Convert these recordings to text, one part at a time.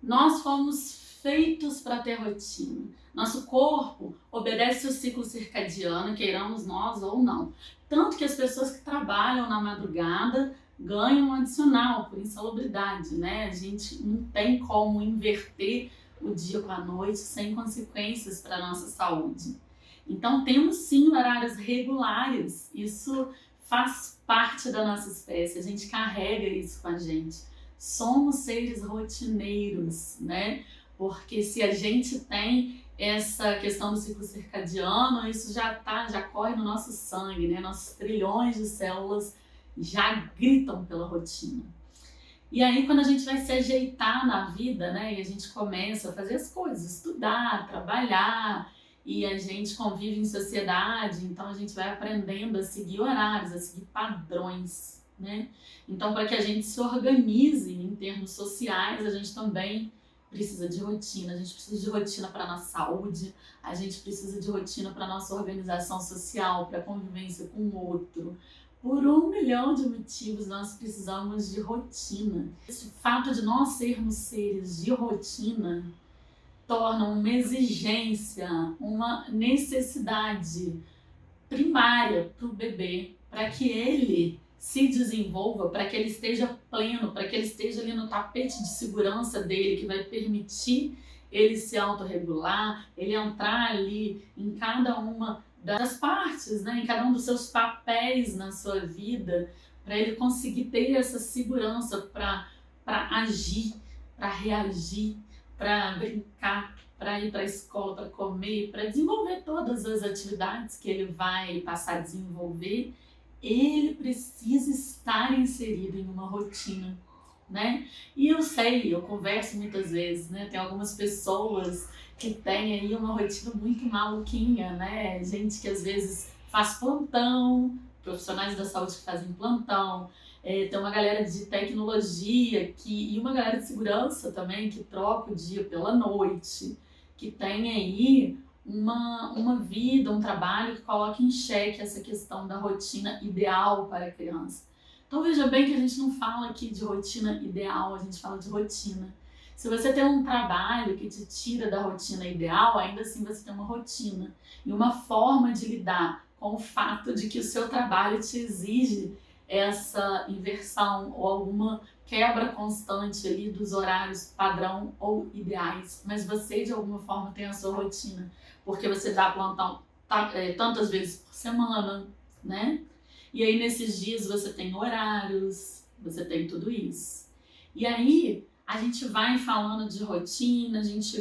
Nós fomos feitos para ter rotina. Nosso corpo obedece o ciclo circadiano, queiramos nós ou não. Tanto que as pessoas que trabalham na madrugada ganham um adicional por insalubridade, né? A gente não tem como inverter o dia com a noite sem consequências para a nossa saúde. Então temos sim horários regulares, isso faz parte da nossa espécie, a gente carrega isso com a gente. Somos seres rotineiros, né? Porque se a gente tem essa questão do ciclo circadiano, isso já corre no nosso sangue, né? Nossos trilhões de células já gritam pela rotina. E aí, quando a gente vai se ajeitar na vida, né? E a gente começa a fazer as coisas, estudar, trabalhar, e a gente convive em sociedade, então a gente vai aprendendo a seguir horários, a seguir padrões, né? Então, para que a gente se organize em termos sociais, a gente também precisa de rotina. A gente precisa de rotina para a nossa saúde, a gente precisa de rotina para a nossa organização social, para a convivência com o outro. Por 1 milhão de motivos nós precisamos de rotina. Esse fato de nós sermos seres de rotina torna uma exigência, uma necessidade primária para o bebê, para que ele se desenvolva, para que ele esteja pleno, para que ele esteja ali no tapete de segurança dele, que vai permitir ele se autorregular, ele entrar ali em cada uma das partes, né, em cada um dos seus papéis na sua vida, para ele conseguir ter essa segurança para agir, para reagir, para brincar, para ir para a escola, para comer, para desenvolver todas as atividades que ele vai passar a desenvolver. Ele precisa estar inserido em uma rotina, né? E eu sei, eu converso muitas vezes, né? Tem algumas pessoas que têm aí uma rotina muito maluquinha, né? Gente que às vezes faz plantão, profissionais da saúde que fazem plantão, tem uma galera de tecnologia e uma galera de segurança também que troca o dia pela noite, que tem aí uma vida, um trabalho que coloca em xeque essa questão da rotina ideal para a criança. Então veja bem que a gente não fala aqui de rotina ideal, a gente fala de rotina. Se você tem um trabalho que te tira da rotina ideal, ainda assim você tem uma rotina e uma forma de lidar com o fato de que o seu trabalho te exige essa inversão ou alguma quebra constante ali dos horários padrão ou ideais, mas você de alguma forma tem a sua rotina, porque você dá plantão tantas vezes por semana, né? E aí nesses dias você tem horários, você tem tudo isso. E aí a gente vai falando de rotina, a gente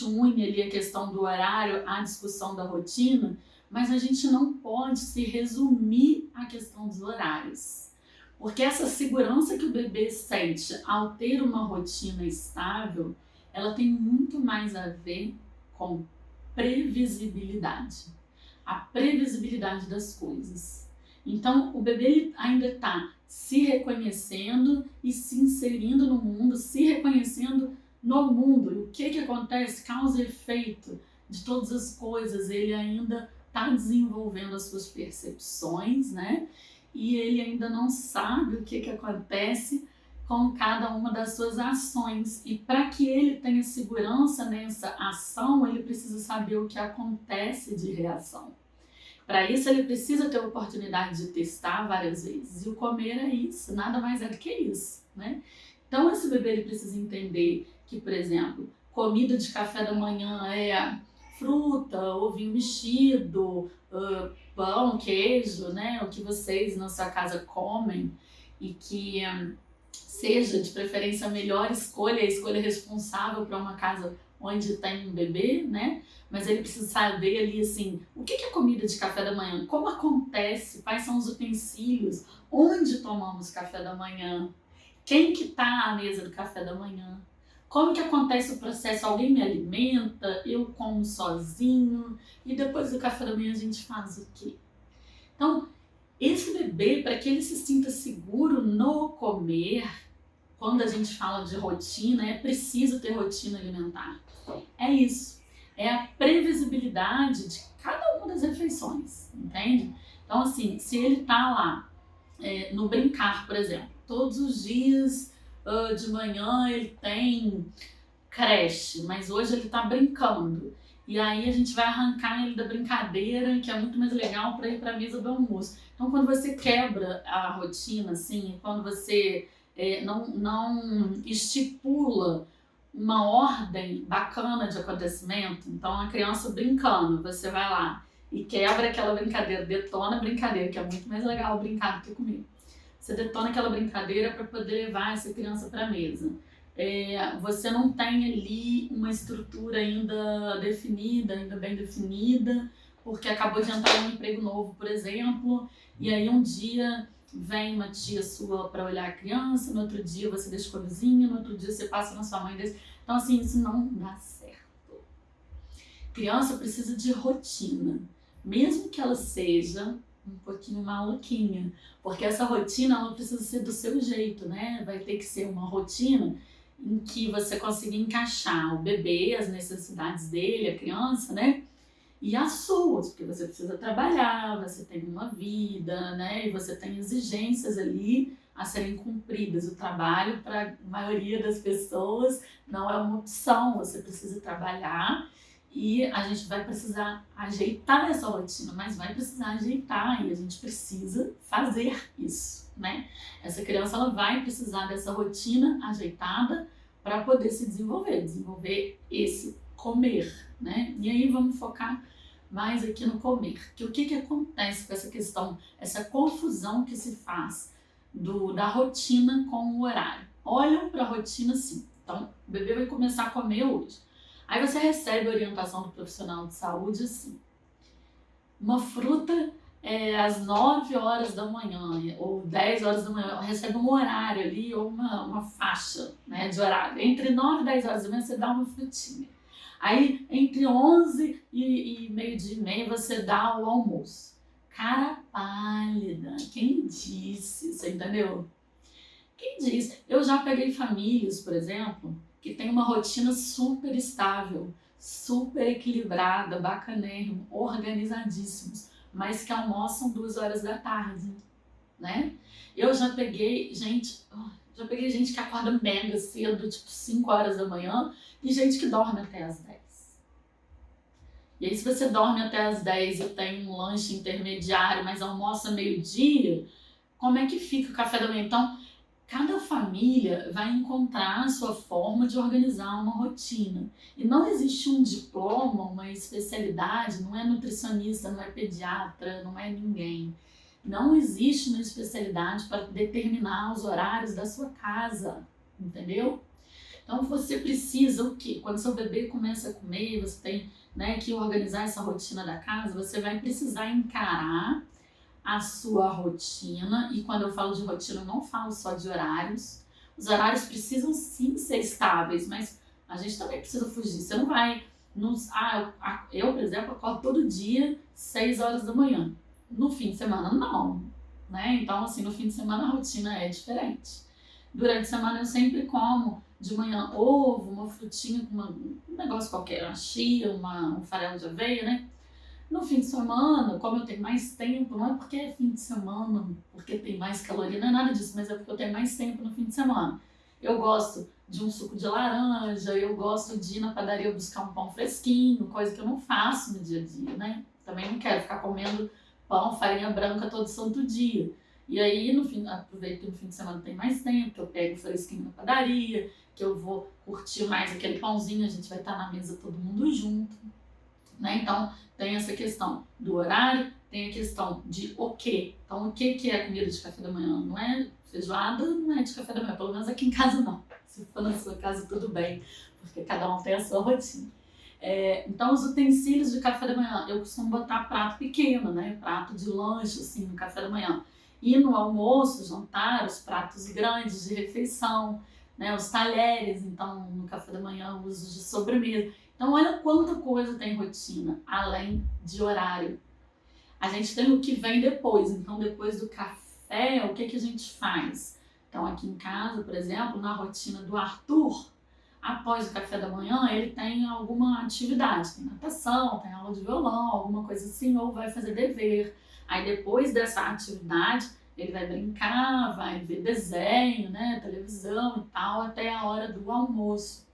une ali a questão do horário à discussão da rotina, mas a gente não pode se resumir à questão dos horários. Porque essa segurança que o bebê sente ao ter uma rotina estável, ela tem muito mais a ver com previsibilidade. A previsibilidade das coisas. Então, o bebê ainda está se reconhecendo e se inserindo no mundo, se reconhecendo no mundo. E o que acontece? Causa e efeito de todas as coisas. Ele ainda está desenvolvendo as suas percepções, né? E ele ainda não sabe o que acontece com cada uma das suas ações. E para que ele tenha segurança nessa ação, ele precisa saber o que acontece de reação. Para isso, ele precisa ter a oportunidade de testar várias vezes. E o comer é isso, nada mais é do que isso, né? Então, esse bebê ele precisa entender que, por exemplo, comida de café da manhã é fruta, ovinho mexido, pão, queijo, né? O que vocês na sua casa comem e que seja de preferência a melhor escolha, a escolha responsável para uma casa onde tem um bebê, né? Mas ele precisa saber ali assim, o que é comida de café da manhã, como acontece, quais são os utensílios, onde tomamos café da manhã, quem que está à mesa do café da manhã, como que acontece o processo, alguém me alimenta, eu como sozinho, e depois do café da manhã a gente faz o quê? Então, esse bebê, para que ele se sinta seguro no comer, quando a gente fala de rotina, é preciso ter rotina alimentar. É isso. É a previsibilidade de cada uma das refeições, entende? Então, assim, se ele tá lá no brincar, por exemplo, todos os dias de manhã ele tem creche, mas hoje ele está brincando. E aí a gente vai arrancar ele da brincadeira, que é muito mais legal, para ir para a mesa do almoço. Então, quando você quebra a rotina, assim, quando você não estipula uma ordem bacana de acontecimento, então a criança brincando, você vai lá e quebra aquela brincadeira, detona a brincadeira, que é muito mais legal brincar do que comer. Você detona aquela brincadeira para poder levar essa criança para a mesa. Você não tem ali uma estrutura ainda definida, ainda bem definida, porque acabou de entrar um emprego novo, por exemplo, e aí um dia vem uma tia sua para olhar a criança, no outro dia você deixa com a vizinha, no outro dia você passa na sua mãe. Então, assim, isso não dá certo. Criança precisa de rotina, mesmo que ela seja um pouquinho maluquinha, porque essa rotina ela precisa ser do seu jeito, né? Vai ter que ser uma rotina em que você consiga encaixar o bebê, as necessidades dele, a criança, né? E as suas, porque você precisa trabalhar, você tem uma vida, né? E você tem exigências ali a serem cumpridas. O trabalho, para a maioria das pessoas, não é uma opção, você precisa trabalhar e a gente vai precisar ajeitar essa rotina, mas vai precisar ajeitar e a gente precisa fazer isso, né? Essa criança ela vai precisar dessa rotina ajeitada para poder se desenvolver esse comer, né? E aí vamos focar mais aqui no comer. Que o que acontece com essa questão, essa confusão que se faz da rotina com o horário? Olham para a rotina assim. Então, o bebê vai começar a comer hoje. Aí você recebe a orientação do profissional de saúde assim. Uma fruta às 9 horas da manhã ou 10 horas da manhã, recebe um horário ali ou uma faixa, né, de horário. Entre 9 e 10 horas da manhã você dá uma frutinha. Aí entre 11 e meio-dia e meia você dá o almoço. Cara pálida, quem disse? Você entendeu? Quem disse? Eu já peguei famílias, por exemplo, que tem uma rotina super estável, super equilibrada, bacanérrimo, organizadíssimos, mas que almoçam 2 horas da tarde, né? Eu já peguei gente que acorda mega cedo, tipo 5 horas da manhã, e gente que dorme até as 10. E aí se você dorme até as 10 e tem um lanche intermediário, mas almoça meio-dia, como é que fica o café da manhã? Então, cada família vai encontrar a sua forma de organizar uma rotina. E não existe um diploma, uma especialidade, não é nutricionista, não é pediatra, não é ninguém. Não existe uma especialidade para determinar os horários da sua casa, entendeu? Então você precisa o quê? Quando seu bebê começa a comer, você tem, né, que organizar essa rotina da casa, você vai precisar encarar a sua rotina, e quando eu falo de rotina, eu não falo só de horários. Os horários precisam sim ser estáveis, mas a gente também precisa fugir. Você não vai... eu, por exemplo, acordo todo dia 6 horas da manhã. No fim de semana, não. Né? Então, assim, no fim de semana a rotina é diferente. Durante a semana eu sempre como de manhã ovo, uma frutinha com um negócio qualquer, uma chia, um farelo de aveia, né? No fim de semana, como eu tenho mais tempo, não é porque é fim de semana, porque tem mais caloria, não é nada disso, mas é porque eu tenho mais tempo no fim de semana. Eu gosto de um suco de laranja, eu gosto de ir na padaria buscar um pão fresquinho, coisa que eu não faço no dia a dia, né? Também não quero ficar comendo pão, farinha branca todo santo dia. E aí, aproveito que no fim de semana tem mais tempo, que eu pego fresquinho na padaria, que eu vou curtir mais aquele pãozinho, a gente vai estar na mesa todo mundo junto, né? Então, tem essa questão do horário, tem a questão de o quê. Então, o que é comida de café da manhã? Não é feijoada, não é de café da manhã, pelo menos aqui em casa não. Se for na sua casa, tudo bem, porque cada um tem a sua rotina. Então, os utensílios de café da manhã, eu costumo botar prato pequeno, né? Prato de lanche, assim, no café da manhã. E no almoço, jantar, os pratos grandes de refeição, né? Os talheres, então, no café da manhã, o uso de sobremesa. Então, olha quanta coisa tem rotina, além de horário. A gente tem o que vem depois. Então, depois do café, o que a gente faz? Então, aqui em casa, por exemplo, na rotina do Arthur, após o café da manhã, ele tem alguma atividade. Tem natação, tem aula de violão, alguma coisa assim, ou vai fazer dever. Aí, depois dessa atividade, Ele vai brincar, vai ver desenho, né, televisão e tal, até a hora do almoço.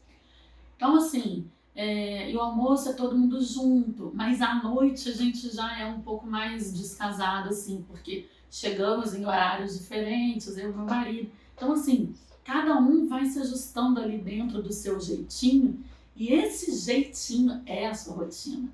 Então, assim, e o almoço é todo mundo junto, mas à noite a gente já é um pouco mais descasado, assim, porque chegamos em horários diferentes, eu e meu marido. Então, assim, cada um vai se ajustando ali dentro do seu jeitinho, e esse jeitinho é a sua rotina,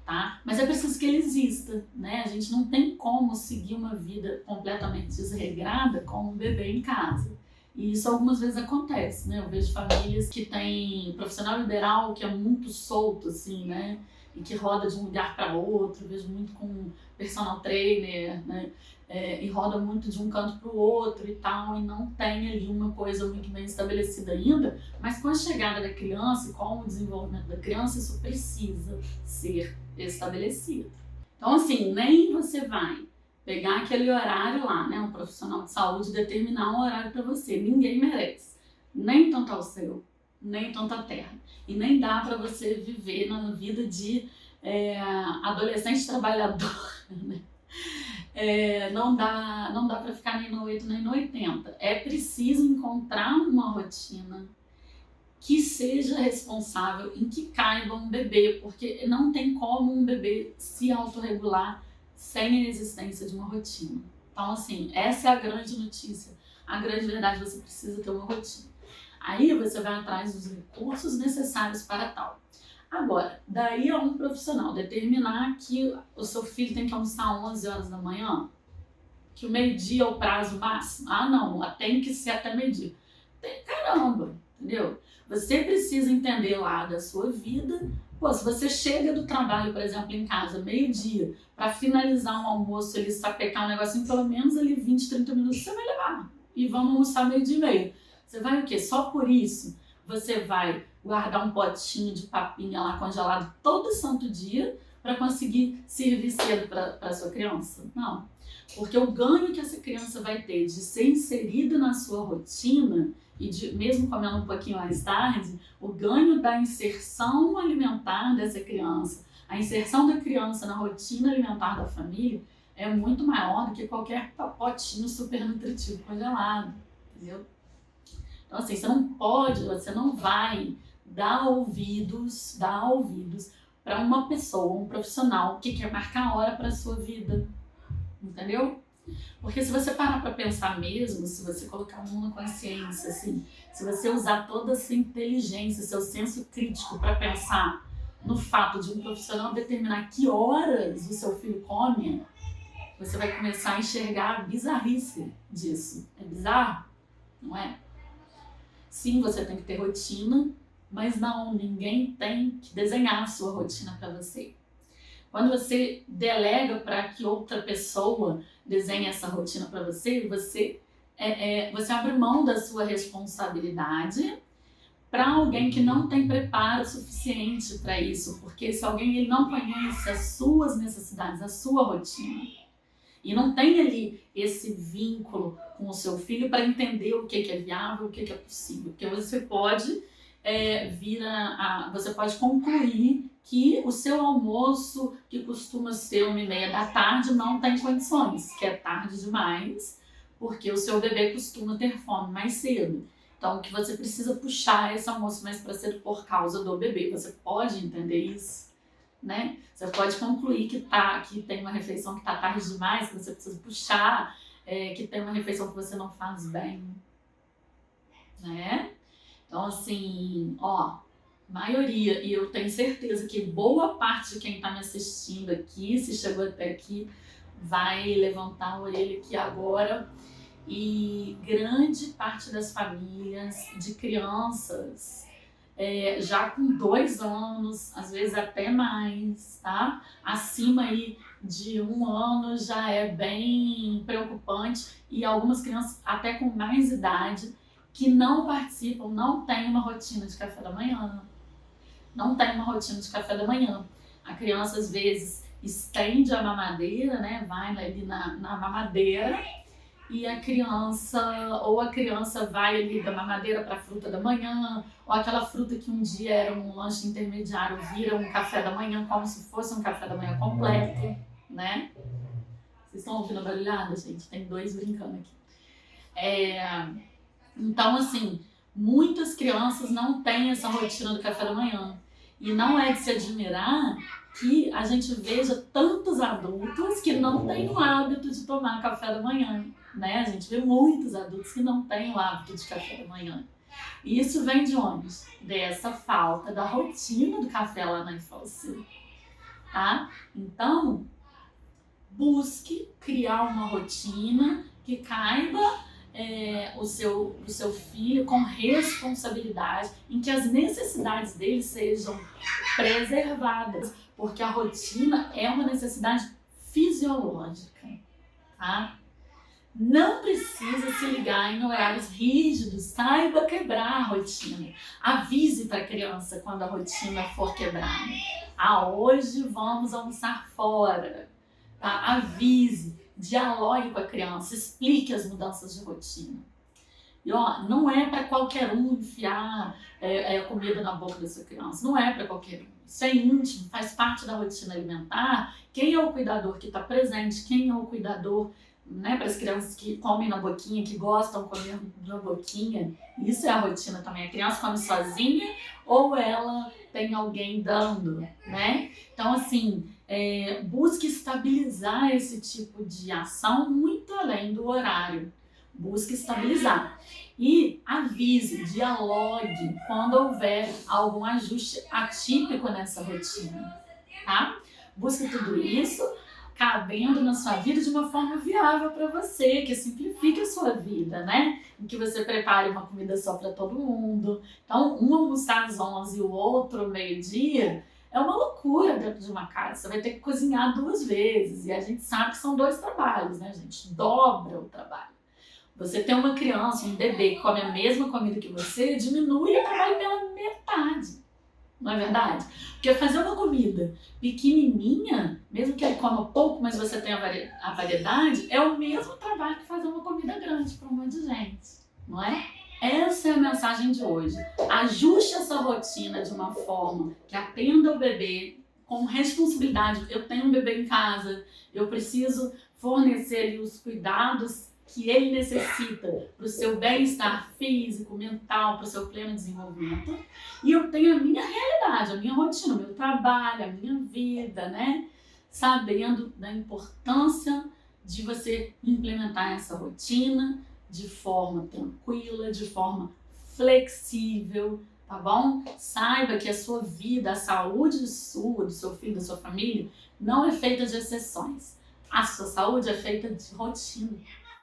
tá? Mas é preciso que ele exista, né? A gente não tem como seguir uma vida completamente desregrada com um bebê em casa. E isso algumas vezes acontece, né? Eu vejo famílias que têm profissional liberal que é muito solto, assim, né? E que roda de um lugar para outro. Eu vejo muito com personal trainer, né? E roda muito de um canto para o outro e tal, e não tem ali uma coisa muito bem estabelecida ainda. Mas com a chegada da criança e com o desenvolvimento da criança, isso precisa ser estabelecido. Então, assim, nem você vai pegar aquele horário lá, né? Um profissional de saúde determinar um horário para você. Ninguém merece. Nem tanto ao céu, nem tanto a terra. E nem dá para você viver na vida de adolescente trabalhador, né? Não dá para ficar nem no 8 nem no 80. É preciso encontrar uma rotina que seja responsável, em que caiba um bebê, porque não tem como um bebê se autorregular sem a existência de uma rotina. Então, assim, essa é a grande notícia. A grande verdade, você precisa ter uma rotina. Aí você vai atrás dos recursos necessários para tal. Agora, daí a um profissional determinar que o seu filho tem que almoçar 11 horas da manhã, que o meio-dia é o prazo máximo. Ah, não, tem que ser até meio-dia. Caramba, entendeu? Você precisa entender lá da sua vida. Pô, se você chega do trabalho, por exemplo, em casa, meio-dia, para finalizar um almoço, ele sapecar um negocinho, pelo menos ali 20, 30 minutos você vai levar. E vamos almoçar meio-dia e meio. Você vai o quê? Só por isso você vai guardar um potinho de papinha lá congelado todo santo dia para conseguir servir cedo para sua criança? Não. Porque o ganho que essa criança vai ter de ser inserida na sua rotina e de, mesmo comendo um pouquinho mais tarde, o ganho da inserção alimentar dessa criança, a inserção da criança na rotina alimentar da família é muito maior do que qualquer potinho super nutritivo congelado, entendeu? Então, assim, você não vai dar ouvidos para uma pessoa, um profissional que quer marcar a hora para a sua vida, entendeu? Porque se você parar para pensar mesmo, se você colocar a mão na consciência, assim, se você usar toda a sua inteligência, seu senso crítico para pensar no fato de um profissional determinar que horas o seu filho come, você vai começar a enxergar a bizarrice disso. É bizarro, não é? Sim, você tem que ter rotina, mas não, ninguém tem que desenhar a sua rotina para você. Quando você delega para que outra pessoa desenhe essa rotina para você, você abre mão da sua responsabilidade para alguém que não tem preparo suficiente para isso, porque se alguém ele não conhece as suas necessidades, a sua rotina, e não tem ali esse vínculo com o seu filho para entender o que é viável, o que é possível, porque você pode você pode concluir que o seu almoço, que costuma ser 1h30 da tarde, não tem condições, que é tarde demais, porque o seu bebê costuma ter fome mais cedo. Então, que você precisa puxar esse almoço mais para cedo por causa do bebê. Você pode entender isso, né? Você pode concluir que tem uma refeição que está tarde demais, que você precisa puxar, que tem uma refeição que você não faz bem, né? Então, assim, maioria, e eu tenho certeza que boa parte de quem está me assistindo aqui, se chegou até aqui, vai levantar a orelha aqui agora. E grande parte das famílias de crianças, já com 2 anos, às vezes até mais, tá? Acima aí de 1 ano já é bem preocupante, e algumas crianças até com mais idade que não participam, não tem uma rotina de café da manhã. Não tem uma rotina de café da manhã. A criança, às vezes, estende a mamadeira, né? Vai ali na mamadeira, e a criança vai ali da mamadeira para a fruta da manhã, ou aquela fruta que um dia era um lanche intermediário vira um café da manhã, como se fosse um café da manhã completo, né? Vocês estão ouvindo a barulhada, gente? Tem dois brincando aqui. Então, assim, muitas crianças não têm essa rotina do café da manhã. E não é de se admirar que a gente veja tantos adultos que não têm o hábito de tomar café da manhã, né? A gente vê muitos adultos que não têm o hábito de café da manhã. E isso vem de onde? Dessa falta da rotina do café lá na infância, tá? Então, busque criar uma rotina que caiba o seu filho com responsabilidade, em que as necessidades dele sejam preservadas, porque a rotina é uma necessidade fisiológica, tá? Não precisa se ligar em horários rígidos, saiba quebrar a rotina. Avise para a criança quando a rotina for quebrada. Hoje vamos almoçar fora. Tá? Avise, dialogue com a criança, explique as mudanças de rotina. E não é para qualquer um enfiar comida na boca da sua criança, não é para qualquer um. Isso é íntimo, faz parte da rotina alimentar. Quem é o cuidador que está presente, quem é o cuidador, né, para as crianças que comem na boquinha, que gostam de comer na boquinha, isso é a rotina também. A criança come sozinha ou ela tem alguém dando, né? Então, assim, busque estabilizar esse tipo de ação muito além do horário. Busque estabilizar. E avise, dialogue quando houver algum ajuste atípico nessa rotina, tá? Busque tudo isso cabendo na sua vida de uma forma viável para você, que simplifique a sua vida, né? Em que você prepare uma comida só para todo mundo. Então, um almoçar às 11 e o outro meio-dia é uma loucura dentro de uma casa. Você vai ter que cozinhar 2 vezes. E a gente sabe que são 2 trabalhos, né, gente? Dobra o trabalho. Você tem uma criança, um bebê que come a mesma comida que você, diminui o trabalho pela metade. Não é verdade? Porque fazer uma comida pequenininha, mesmo que ele coma pouco, mas você tenha a variedade, é o mesmo trabalho que fazer uma comida grande para um monte de gente, não é? Essa é a mensagem de hoje. Ajuste essa rotina de uma forma que atenda o bebê com responsabilidade. Eu tenho um bebê em casa, eu preciso fornecer os cuidados que ele necessita para o seu bem-estar físico, mental, para o seu pleno desenvolvimento. E eu tenho a minha realidade, a minha rotina, o meu trabalho, a minha vida, né? Sabendo da importância de você implementar essa rotina de forma tranquila, de forma flexível, tá bom? Saiba que a sua vida, a saúde sua, do seu filho, da sua família, não é feita de exceções. A sua saúde é feita de rotina.